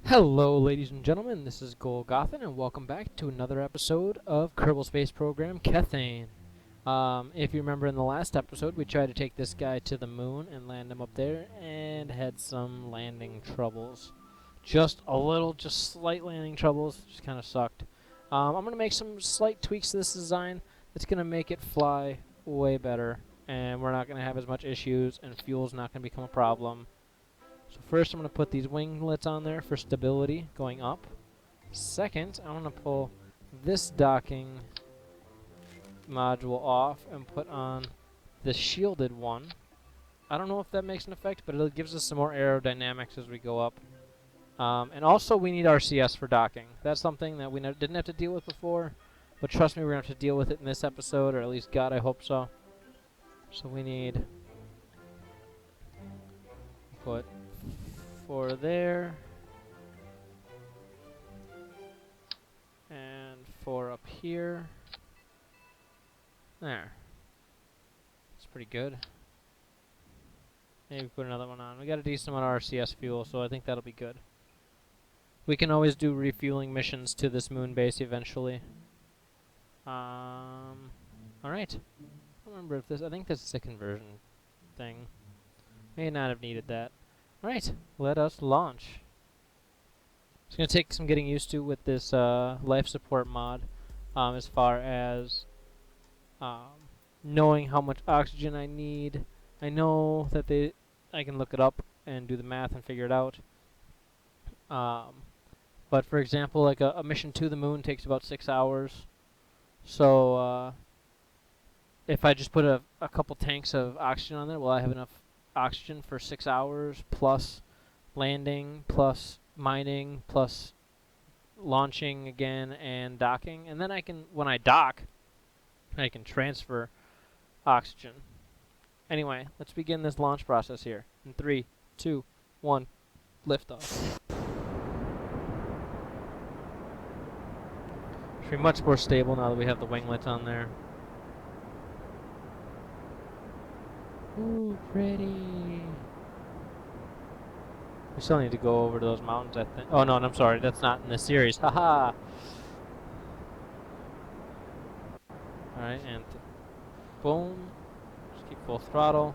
Hello, ladies and gentlemen, this is Golgothan, and welcome back to another episode of Kerbal Space Program Kethane. If you remember in the last episode, we tried to take this guy to the moon and land him up there, and had some landing troubles. Just slight landing troubles, just kind of sucked. I'm going to make some slight tweaks to this design that's going to make it fly way better, and we're not going to have as much issues, and fuel's not going to become a problem. So first I'm going to put these winglets on there for stability going up. Second, I'm going to pull this docking module off and put on the shielded one. I don't know if that makes an effect, but it gives us some more aerodynamics as we go up. And also we need RCS for docking. That's something that we didn't have to deal with before, but trust me, we're going to have to deal with it in this episode, or at least God, I hope so. So we need put 4 there, and 4 up here. There. That's pretty good. Maybe put another one on. We got a decent amount of RCS fuel, so I think that'll be good. We can always do refueling missions to this moon base eventually. Alright. I don't remember if this... I think this is a conversion thing. May not have needed that. Alright, let us launch. It's going to take some getting used to with this life support mod, as far as knowing how much oxygen I need. I know that I can look it up and do the math and figure it out. But for example, like a mission to the moon takes about 6 hours. So if I just put a couple tanks of oxygen on there, will I have enough oxygen for 6 hours plus landing plus mining plus launching again and docking? And then I can, when I dock, I can transfer oxygen. Anyway, let's begin this launch process here. In 3, 2, 1, liftoff. Should be much more stable now that we have the winglets on there. Ooh, pretty. We still need to go over to those mountains, I think. Oh, no, I'm sorry. That's not in this series. Haha! Alright, and boom. Just keep full throttle.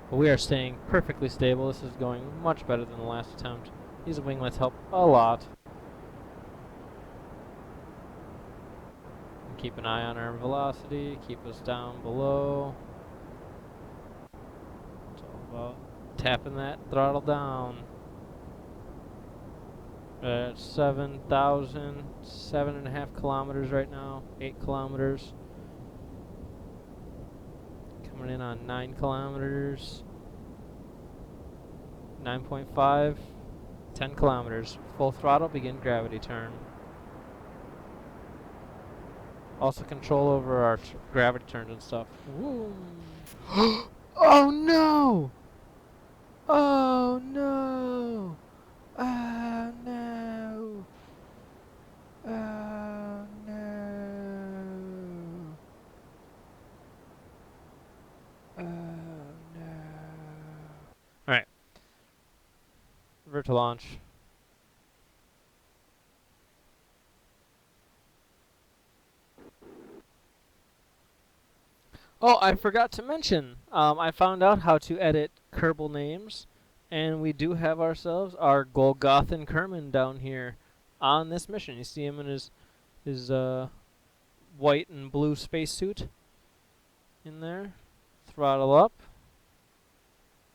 But we are staying perfectly stable. This is going much better than the last attempt. These winglets help a lot. And keep an eye on our velocity. Keep us down below. It's all about tapping that throttle down. We're at 7,000, 7.5 kilometers right now, 8 kilometers. Coming in on 9 kilometers, 9.5, 10 kilometers. Full throttle, begin gravity turn. Also control over our gravity turns and stuff. Woo. Oh no! Oh no! Oh no! Oh no! Oh no! Alright. Revert to launch. Oh, I forgot to mention, I found out how to edit Kerbal names, and we do have ourselves our Golgothan Kerman down here on this mission. You see him in his white and blue spacesuit in there. Throttle up.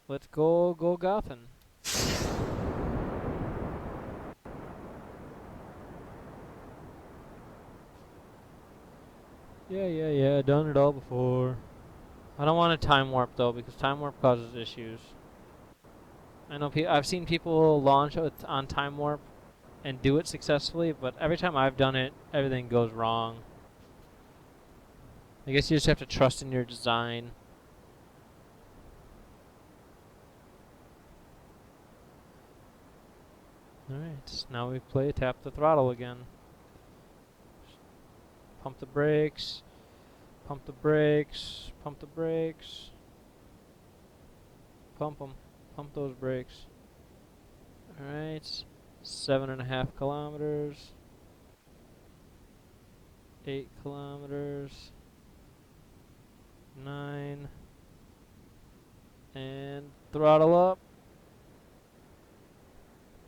Let's go Golgothan. Yeah, done it all before. I don't want a time warp though, because time warp causes issues. I know I've seen people launch on time warp and do it successfully, but every time I've done it, everything goes wrong. I guess you just have to trust in your design. Alright, now we tap the throttle again. Pump the brakes, pump the brakes, pump the brakes. Pump them, pump those brakes. Alright, 7.5 kilometers. 8 kilometers. 9. And throttle up.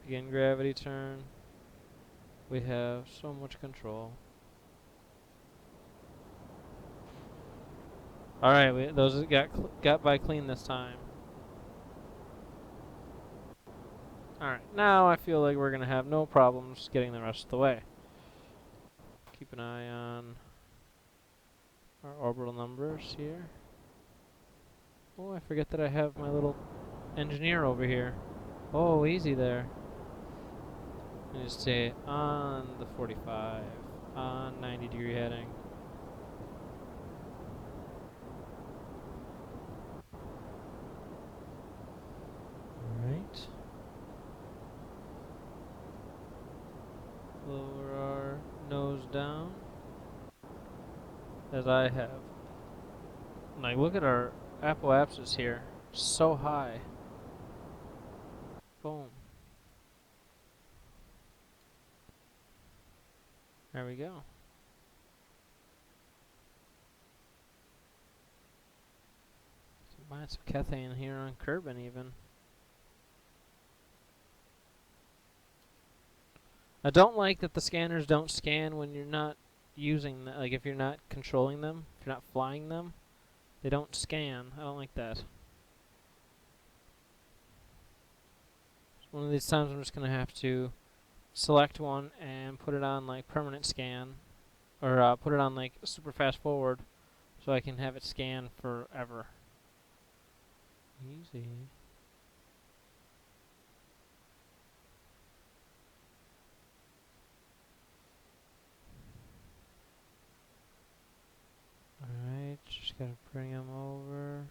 Begin gravity turn. We have so much control. Alright, those got by clean this time. Alright, now I feel like we're going to have no problems getting the rest of the way. Keep an eye on our orbital numbers here. Oh, I forget that I have my little engineer over here. Oh, easy there. And just stay on the 45, on 90-degree heading. Alright. Lower our nose down, as I have. Like, look at our apoapsis here. So high. Boom. There we go. Some lots of Kethane here on Kerbal even. I don't like that the scanners don't scan when you're not using them. Like if you're not controlling them, if you're not flying them, they don't scan. I don't like that. One of these times I'm just going to have to select one and put it on like permanent scan, or put it on like super fast forward so I can have it scan forever. Easy. Alright, just gotta bring them over.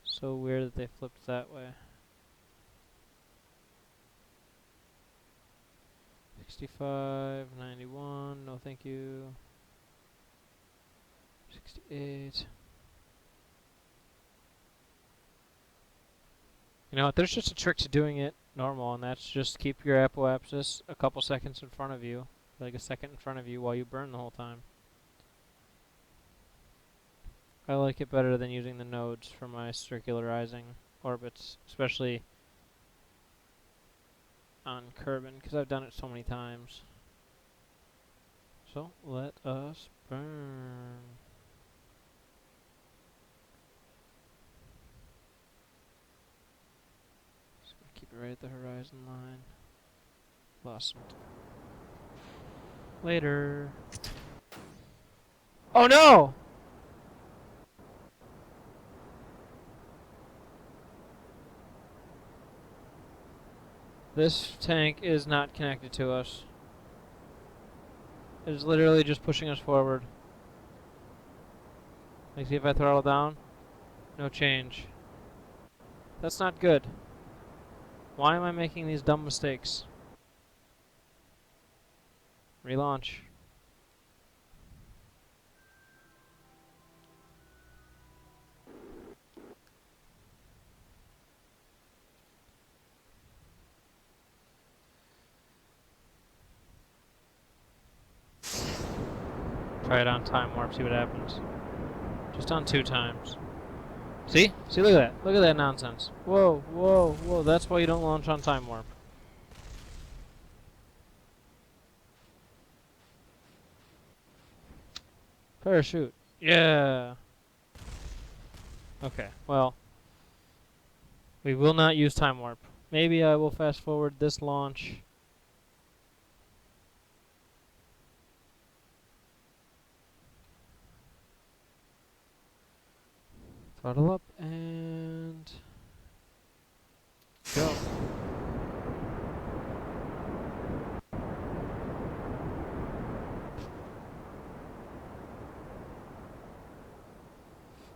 So weird that they flipped that way. 65, 91, no thank you. 68. You know what, there's just a trick to doing it normal, and that's just keep your apoapsis a couple seconds in front of you, like a second in front of you while you burn the whole time. I like it better than using the nodes for my circularizing orbits, especially on Kerbal, because I've done it so many times. So, let us burn. Just gonna keep it right at the horizon line. Lost some later. Oh no! This tank is not connected to us. It is literally just pushing us forward. Like, see if I throttle down? No change. That's not good. Why am I making these dumb mistakes? Relaunch. Try it on time warp, see what happens. Just on 2 times. See? See, look at that. Look at that nonsense. Whoa, whoa, whoa. That's why you don't launch on time warp. Parachute. Yeah. Okay, well. We will not use time warp. Maybe I will fast forward this launch. Throttle up and go.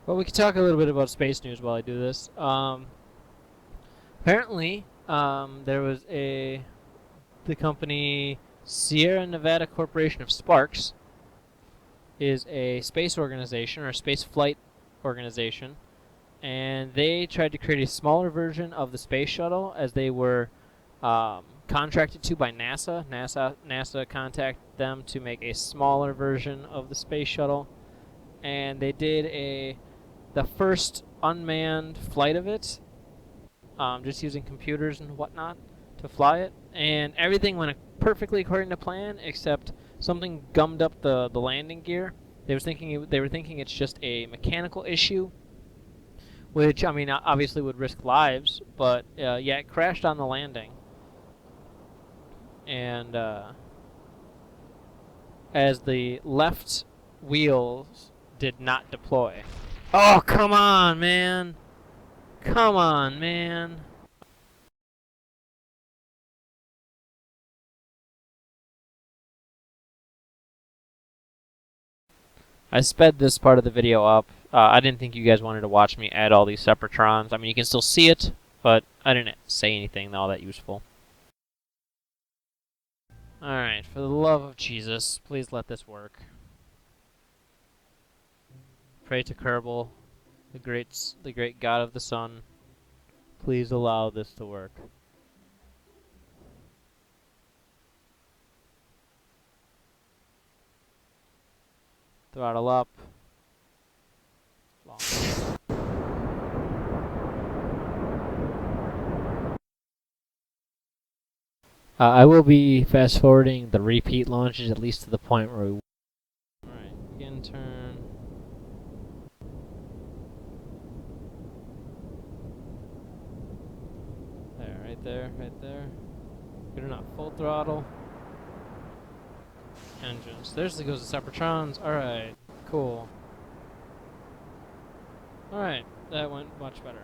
Well, we can talk a little bit about space news while I do this. Apparently, there was the company Sierra Nevada Corporation of Sparks is a space organization or a space flight organization, and they tried to create a smaller version of the space shuttle as they were contracted to by NASA. NASA contacted them to make a smaller version of the space shuttle, and they did the first unmanned flight of it, just using computers and whatnot to fly it, and everything went perfectly according to plan, except something gummed up the landing gear. They were thinking it's just a mechanical issue, which I mean obviously would risk lives, but yeah, it crashed on the landing, and as the left wheels did not deploy. Oh, come on, man! Come on, man! I sped this part of the video up. I didn't think you guys wanted to watch me add all these Separatrons. I mean, you can still see it, but I didn't say anything all that useful. Alright, for the love of Jesus, please let this work. Pray to Kerbal, the great god of the sun. Please allow this to work. Throttle up. Launch. I will be fast forwarding the repeat launches at least to the point where we. Alright, begin turn. There, right there, right there. Good enough. Full throttle. Engines. There's the goes the Separatrons. Alright, cool. Alright, that went much better.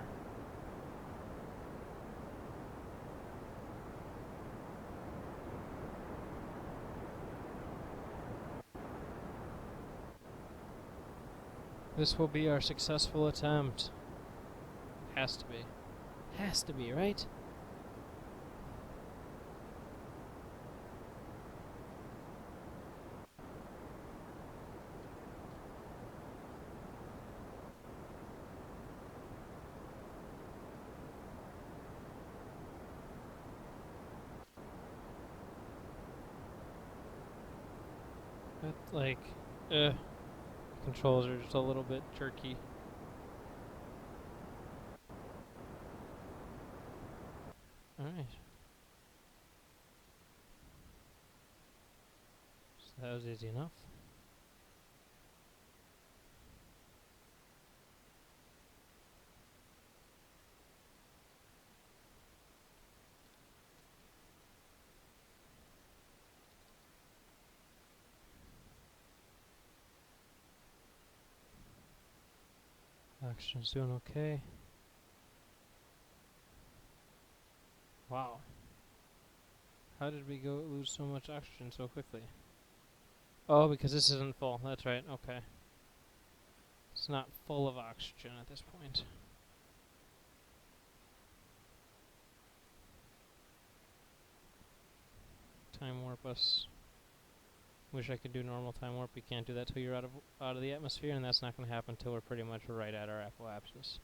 This will be our successful attempt. Has to be. Has to be, right? But, like, controls are just a little bit jerky. Alright. So that was easy enough. Oxygen's doing okay. Wow. How did we lose so much oxygen so quickly? Oh, because this isn't full. That's right. Okay. It's not full of oxygen at this point. Time warp us. Wish I could do normal time warp. You can't do that till you're out of the atmosphere, and that's not going to happen until we're pretty much right at our apoapsis.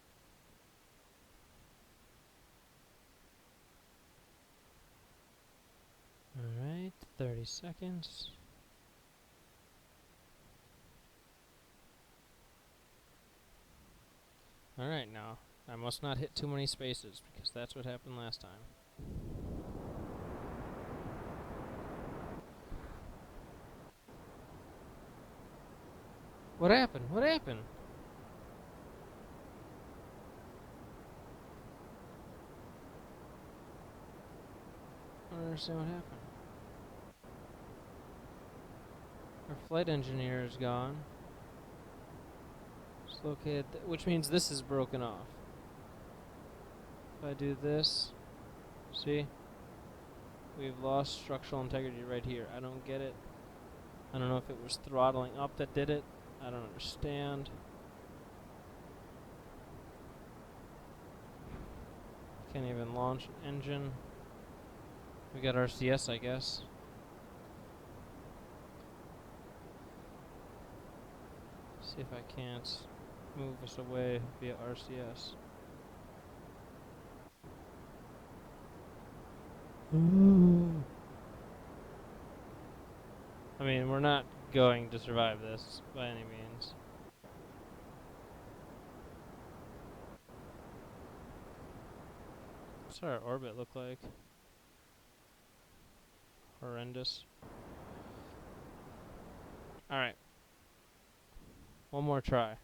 Alright, 30 seconds. Alright, now, I must not hit too many spaces, because that's what happened last time. What happened? What happened? I don't understand what happened. Our flight engineer is gone. It's located, which means this is broken off. If I do this, see? We've lost structural integrity right here. I don't get it. I don't know if it was throttling up that did it. I don't understand. Can't even launch an engine. We got RCS, I guess. See if I can't move us away via RCS. I mean, we're not going to survive this by any means. What's our orbit look like? Horrendous. Alright. One more try.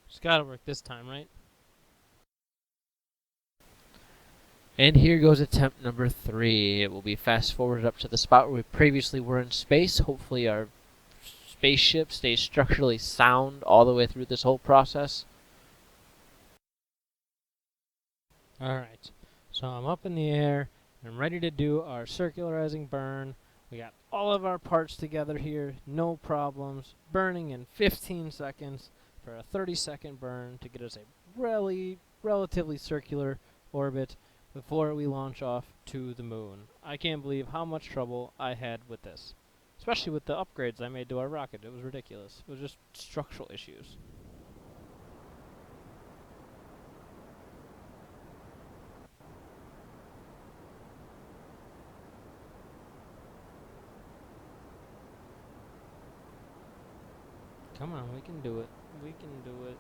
It's gotta work this time, right? And here goes attempt number 3. It will be fast forwarded up to the spot where we previously were in space. Hopefully our spaceship stays structurally sound all the way through this whole process. Alright, so I'm up in the air. I'm ready to do our circularizing burn. We got all of our parts together here, no problems. Burning in 15 seconds for a 30-second burn to get us a relatively circular orbit before we launch off to the moon. I can't believe how much trouble I had with this. Especially with the upgrades I made to our rocket. It was ridiculous. It was just structural issues. Come on, we can do it. We can do it.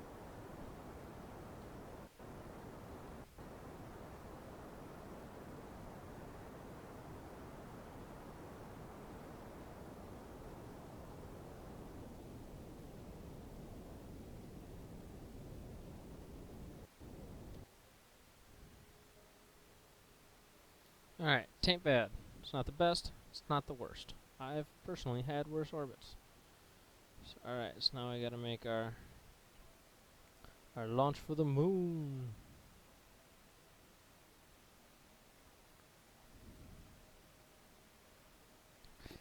Alright, tain't bad. It's not the best, it's not the worst. I've personally had worse orbits. Alright, so now we gotta make our launch for the moon.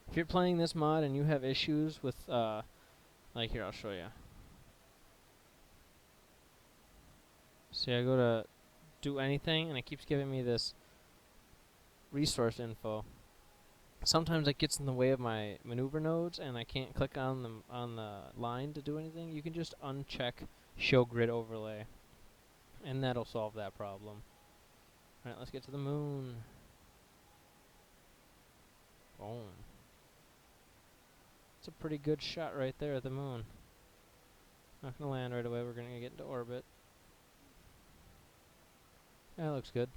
If you're playing this mod and you have issues with, like here, I'll show you. See, I go to do anything and it keeps giving me this resource info. Sometimes it gets in the way of my maneuver nodes and I can't click on the line to do anything. You can just uncheck show grid overlay and that'll solve that problem. Alright, let's get to the moon. Boom. It's a pretty good shot right there at the moon. Not gonna land right away, we're gonna get into orbit. That looks good.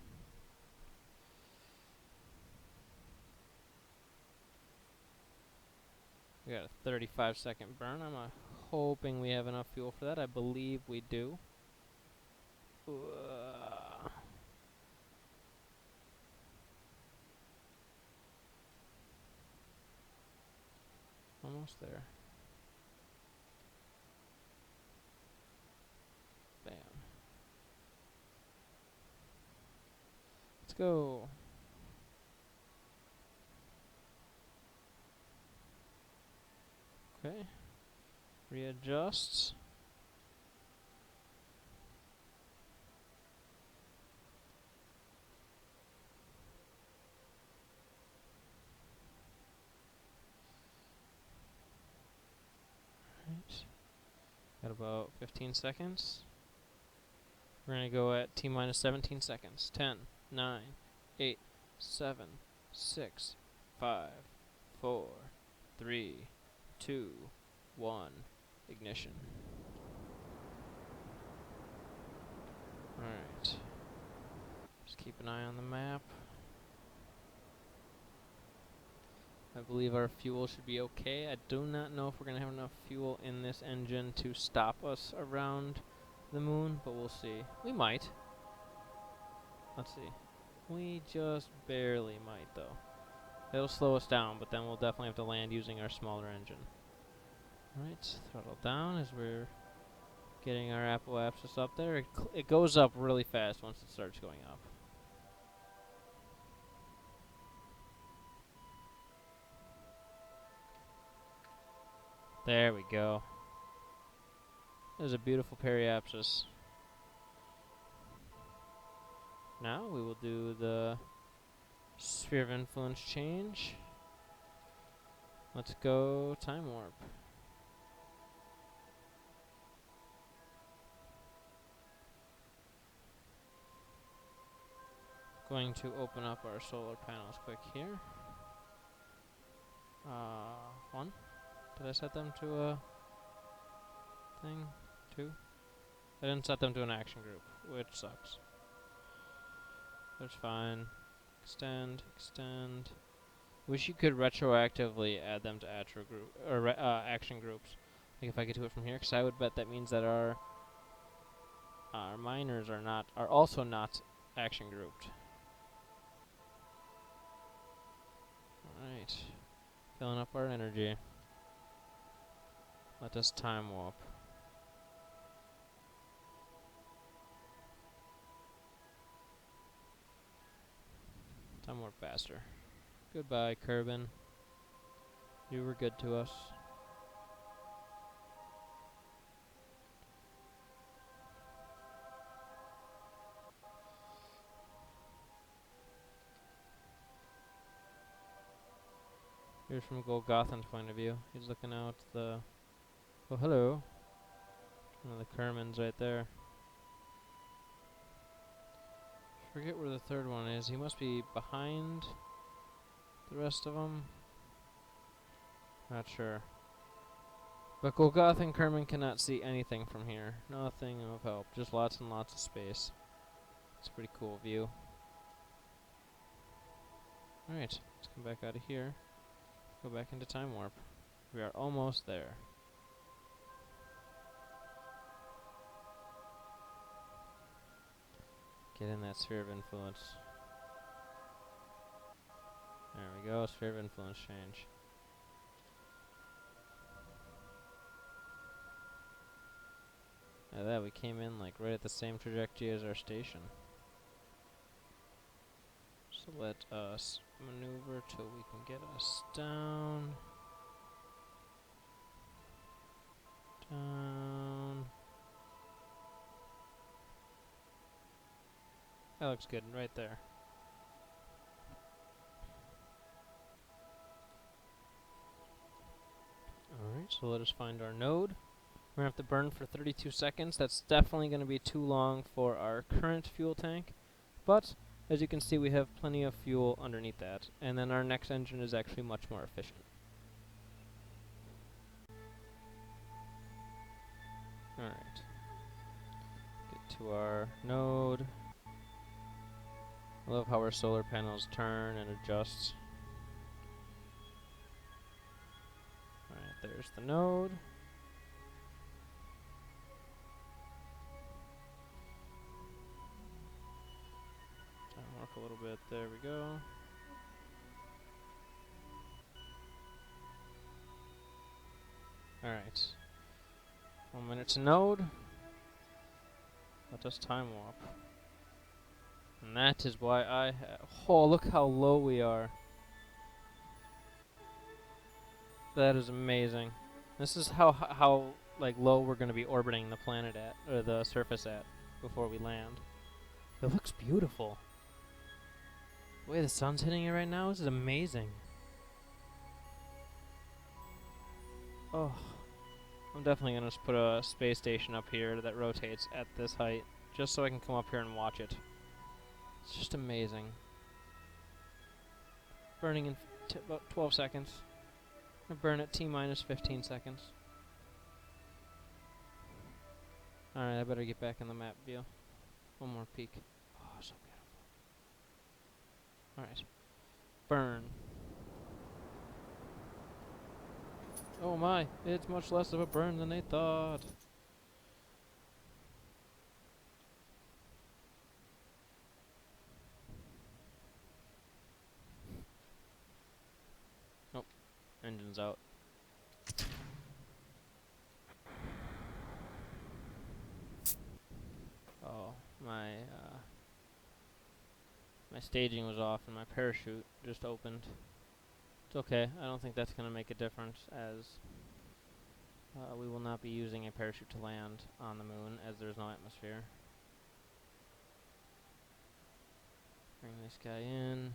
We got a 35-second burn. I'm hoping we have enough fuel for that. I believe we do. Almost there. Bam. Let's go. Okay. Readjust. Right. Got about 15 seconds. We're going to go at T minus 17 seconds. 10, 9, 8, 7, 6, 5, 4, 3, 2, 1. Ignition. Alright. Just keep an eye on the map. I believe our fuel should be okay. I do not know if we're going to have enough fuel in this engine to stop us around the moon, but we'll see. We might. Let's see. We just barely might, though. It'll slow us down, but then we'll definitely have to land using our smaller engine. Alright, throttle down as we're getting our apoapsis up there. It goes up really fast once it starts going up. There we go. There's a beautiful periapsis. Now we will do the sphere of influence change. Let's go time warp. Going to open up our solar panels quick here. One. Did I set them to a thing? Two? I didn't set them to an action group, which sucks. That's fine. Extend, extend. Wish you could retroactively add them to action groups. Like if I could do it from here, because I would bet that means that our miners are also not action grouped. Alright. Filling up our energy. Let us time warp. Time warp faster. Goodbye, Kerbin. You were good to us. Here's from Golgothan's point of view. He's looking out the... Oh, hello. One of the Kermans right there. Forget where the third one is. He must be behind the rest of them. Not sure. But Golgoth and Kerman cannot see anything from here. Nothing of help. Just lots and lots of space. It's a pretty cool view. Alright, let's come back out of here. Go back into time warp. We are almost there. Get in that sphere of influence. There we go, sphere of influence change. Now that we came in like right at the same trajectory as our station. So let us maneuver till we can get us down. Down. That looks good, right there. Alright, so let us find our node. We're going to have to burn for 32 seconds. That's definitely going to be too long for our current fuel tank. But, as you can see, we have plenty of fuel underneath that. And then our next engine is actually much more efficient. Alright. Get to our node. I love how our solar panels turn and adjust. Alright, there's the node. Time warp a little bit, there we go. Alright. 1 minute to node. Let us time warp. And that is why I have... Oh, look how low we are. That is amazing. This is how like low we're going to be orbiting the planet at, or the surface at, before we land. It looks beautiful. The way the sun's hitting it right now, this is amazing. Oh, I'm definitely going to put a space station up here that rotates at this height, just so I can come up here and watch it. It's just amazing. Burning in about 12 seconds. I'm gonna burn at T-minus 15 seconds. Alright, I better get back in the map view. One more peek. Oh, so beautiful. Alright. Burn. Oh my, it's much less of a burn than they thought. Nope. Engine's out. Oh, my staging was off and my parachute just opened. It's okay. I don't think that's going to make a difference, as we will not be using a parachute to land on the moon, as there's no atmosphere. Bring this guy in.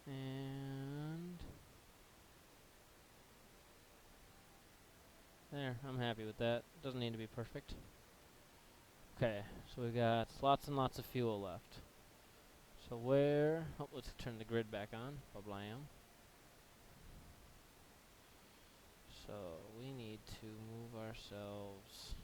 And there, I'm happy with that. Doesn't need to be perfect. Okay, so we got lots and lots of fuel left. So where... Oh, let's turn the grid back on. Blam. So we need to move ourselves...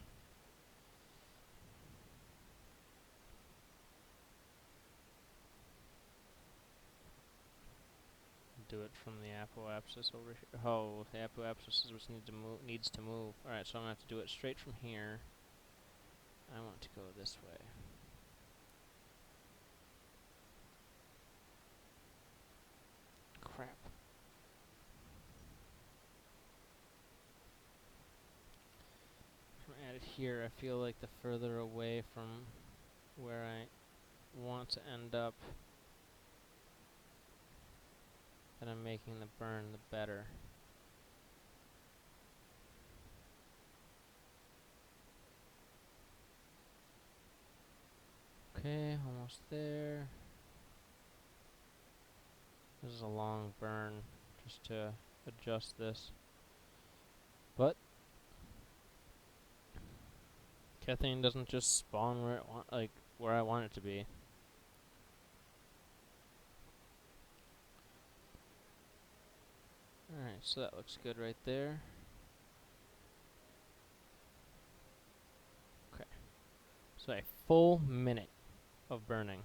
Do it from the apoapsis over here. Oh, the apoapsis is what needs to move. Alright, so I'm going to have to do it straight from here. I want to go this way. Crap. If I add it here, I feel like the further away from where I want to end up that I'm making the burn, the better. Okay, almost there. This is a long burn just to adjust this. But Kethane doesn't just spawn where I want it to be. Alright, so that looks good right there. Okay. So a full minute of burning.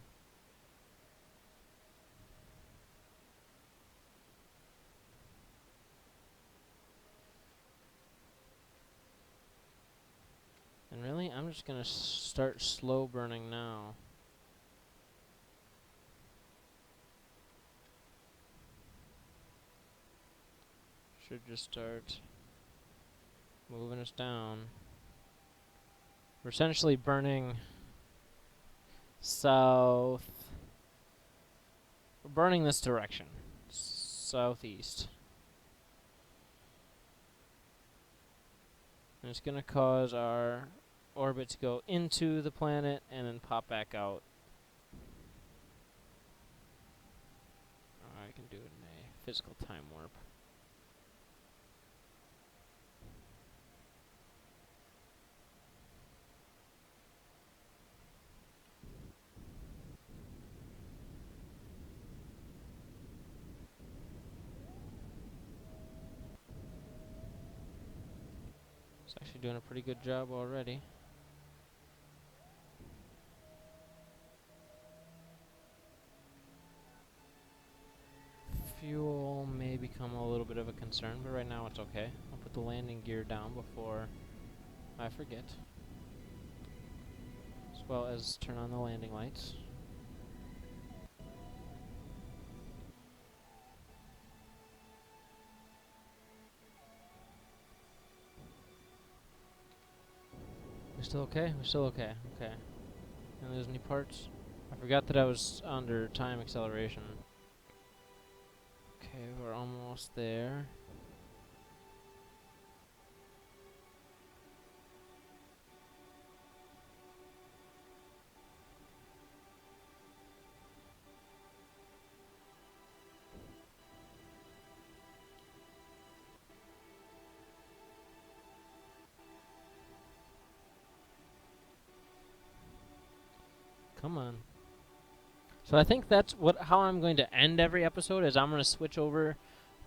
And really, I'm just gonna start slow burning now. Should just start moving us down. We're essentially burning south. We're burning this direction. Southeast. And it's going to cause our orbit to go into the planet and then pop back out. I can do it in a physical time warp. It's actually doing a pretty good job already. Fuel may become a little bit of a concern, but right now it's okay. I'll put the landing gear down before I forget. As well as turn on the landing lights. We're still okay? We're still okay. Okay. Didn't lose any parts? I forgot that I was under time acceleration. Okay, we're almost there. Come on. So I think that's how I'm going to end every episode is I'm going to switch over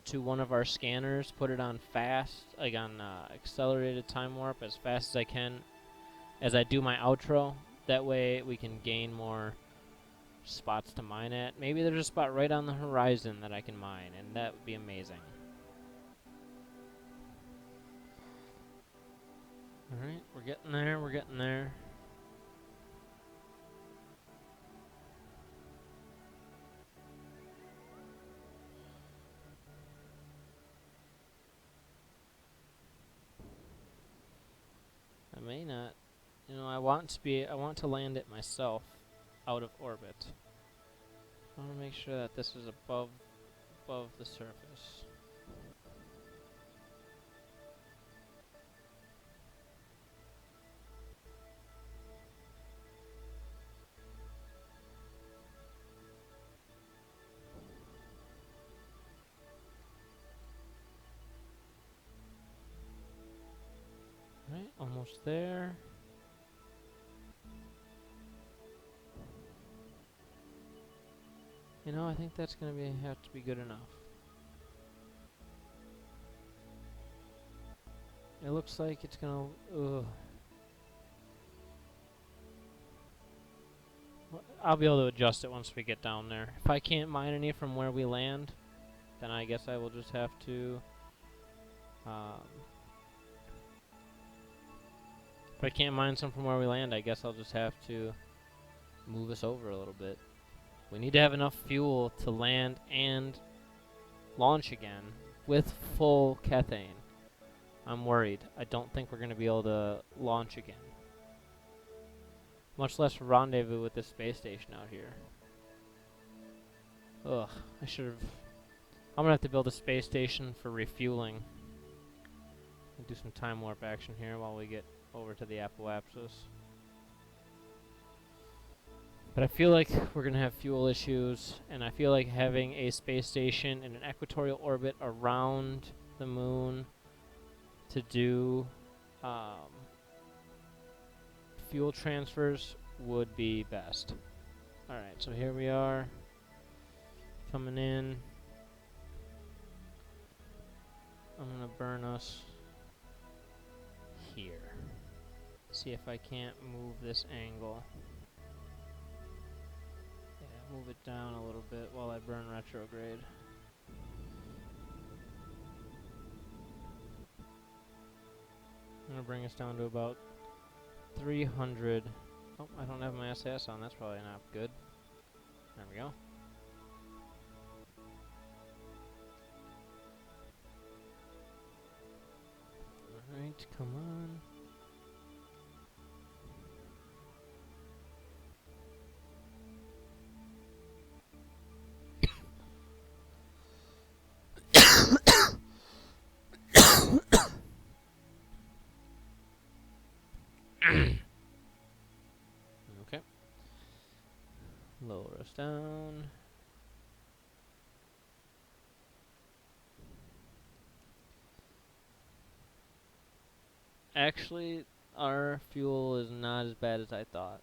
to one of our scanners, put it on fast, like on accelerated time warp as fast as I can as I do my outro. That way we can gain more spots to mine at. Maybe there's a spot right on the horizon that I can mine, and that would be amazing. Alright, we're getting there, we're getting there. I may not. You know, I want to land it myself out of orbit. I want to make sure that this is above the surface. Right, almost there. You know, I think that's gonna have to be good enough. It looks like it's gonna. Ugh. I'll be able to adjust it once we get down there. If I can't mine any from where we land, then I guess I will just have to. If I can't mine some from where we land, I guess I'll just have to move us over a little bit. We need to have enough fuel to land and launch again with full Kethane. I'm worried. I don't think we're going to be able to launch again. Much less rendezvous with this space station out here. Ugh, I should have... I'm going to have to build a space station for refueling. I'll do some time warp action here while we get over to the Apoapsis. But I feel like we're going to have fuel issues, and I feel like having a space station in an equatorial orbit around the moon to do fuel transfers would be best. Alright, so here we are, coming in. I'm going to burn us here. See if I can't move this angle. Yeah, move it down a little bit while I burn retrograde. I'm going to bring us down to about 300. Oh, I don't have my SAS on. That's probably not good. There we go. Alright, come on. Okay. Lower us down. Actually, our fuel is not as bad as I thought.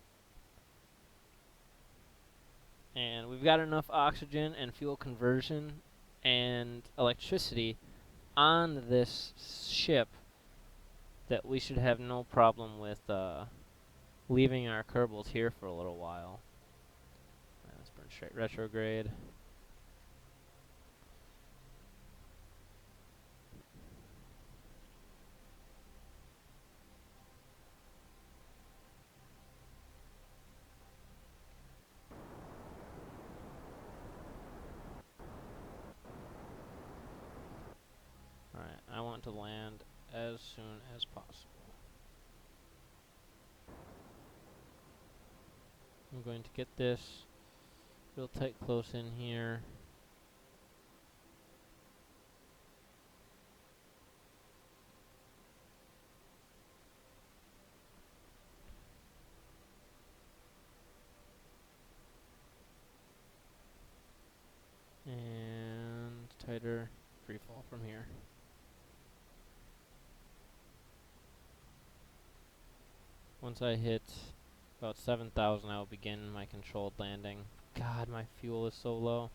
And we've got enough oxygen and fuel conversion and electricity on this ship that we should have no problem with leaving our Kerbals here for a little while. Right, let's burn straight retrograde. Alright, I want to land as soon as possible. I'm going to get this real tight close in here. And tighter free fall from here. Once I hit about 7,000, I will begin my controlled landing. God, my fuel is so low.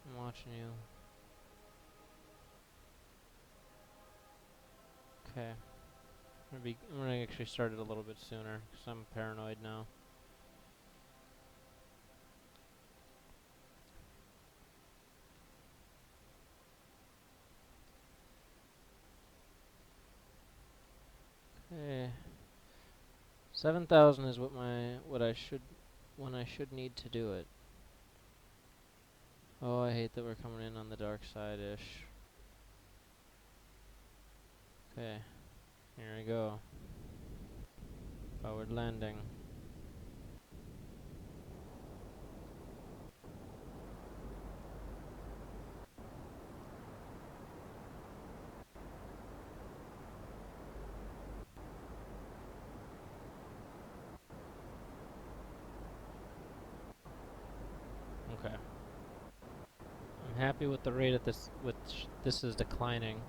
I'm watching you. Okay. I'm gonna actually start it a little bit sooner, because I'm paranoid now. Okay. 7,000 is what I should need to do it. Oh, I hate that we're coming in on the dark side-ish. Okay. Here we go. Forward landing. Okay. I'm happy with the rate at which this is declining.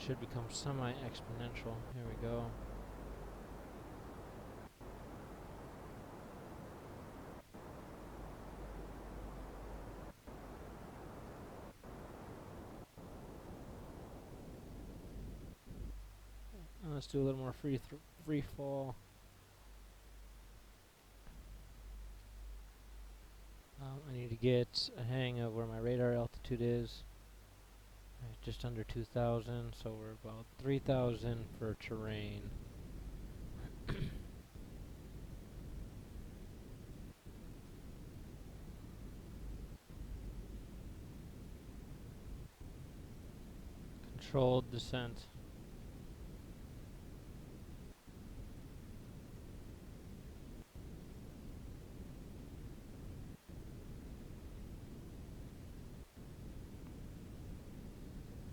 should become semi-exponential. Here we go. Let's do a little more free fall. I need to get a hang of where my radar altitude is. Just under 2,000, so we're about 3,000 for terrain. Controlled descent.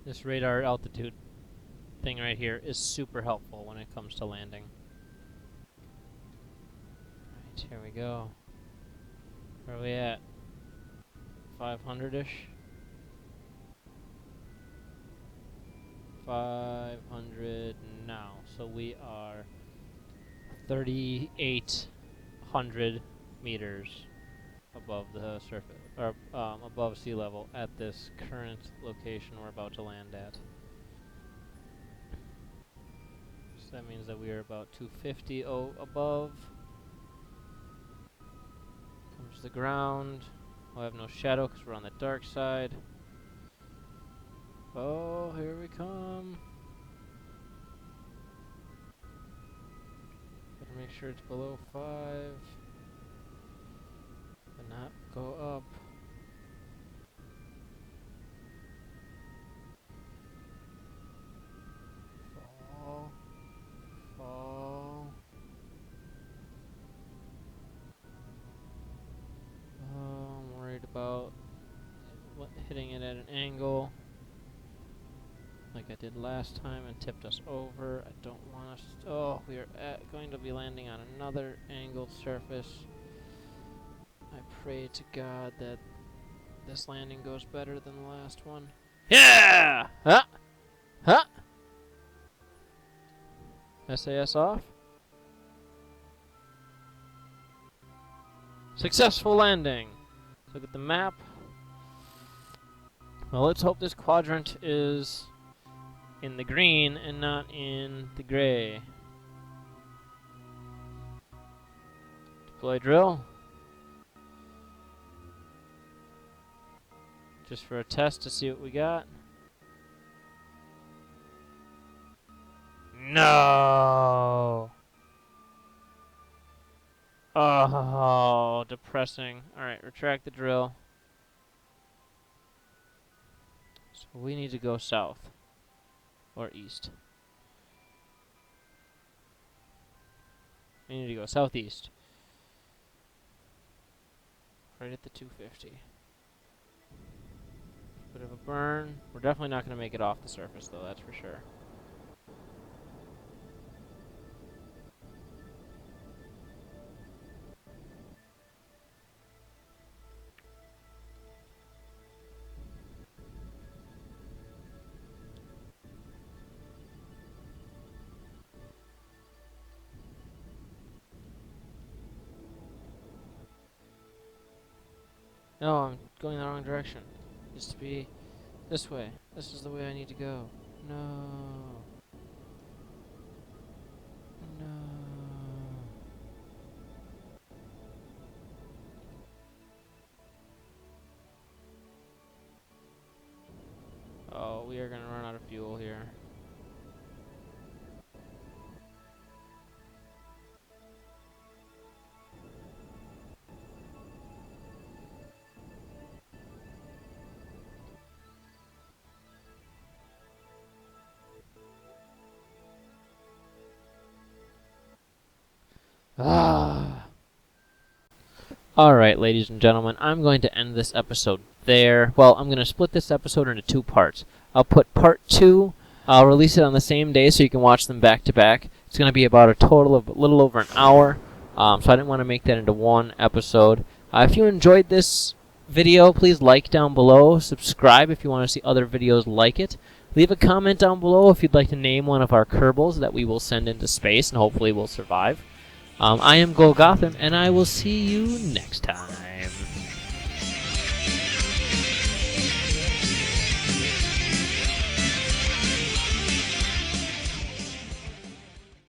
This radar altitude thing right here is super helpful when it comes to landing. Right, here we go. Where are we at? 500-ish? 500 now. So we are 3,800 meters above the surface, or above sea level at this current location we're about to land at. So that means that we are about 250 above. Comes the ground. We'll have no shadow because we're on the dark side. Oh, here we come. Better make sure it's below 5. But not go up. Fall. Fall. Oh, I'm worried about hitting it at an angle like I did last time and tipped us over. I don't want us to. Oh, we are going to be landing on another angled surface. I pray to God that this landing goes better than the last one. Yeah! Huh? Huh? SAS off. Successful landing. Let's look at the map. Well, let's hope this quadrant is in the green and not in the gray. Deploy drill. Just for a test to see what we got. No! Oh, depressing. Alright, retract the drill. So we need to go south. Or east. We need to go southeast. Right at the 250. Bit of a burn. We're definitely not going to make it off the surface, though, that's for sure. No, I'm going the wrong direction. It used to be this way. This is the way I need to go. No. No. Oh, we are going to run out of fuel here. Alright, ladies and gentlemen, I'm going to end this episode there. Well, I'm going to split this episode into 2 parts. I'll put part 2, I'll release it on the same day so you can watch them back to back. It's going to be about a total of a little over an hour, so I didn't want to make that into one episode. If you enjoyed this video, please like down below. Subscribe if you want to see other videos like it. Leave a comment down below if you'd like to name one of our Kerbals that we will send into space and hopefully will survive. I am Golgothan, and I will see you next time.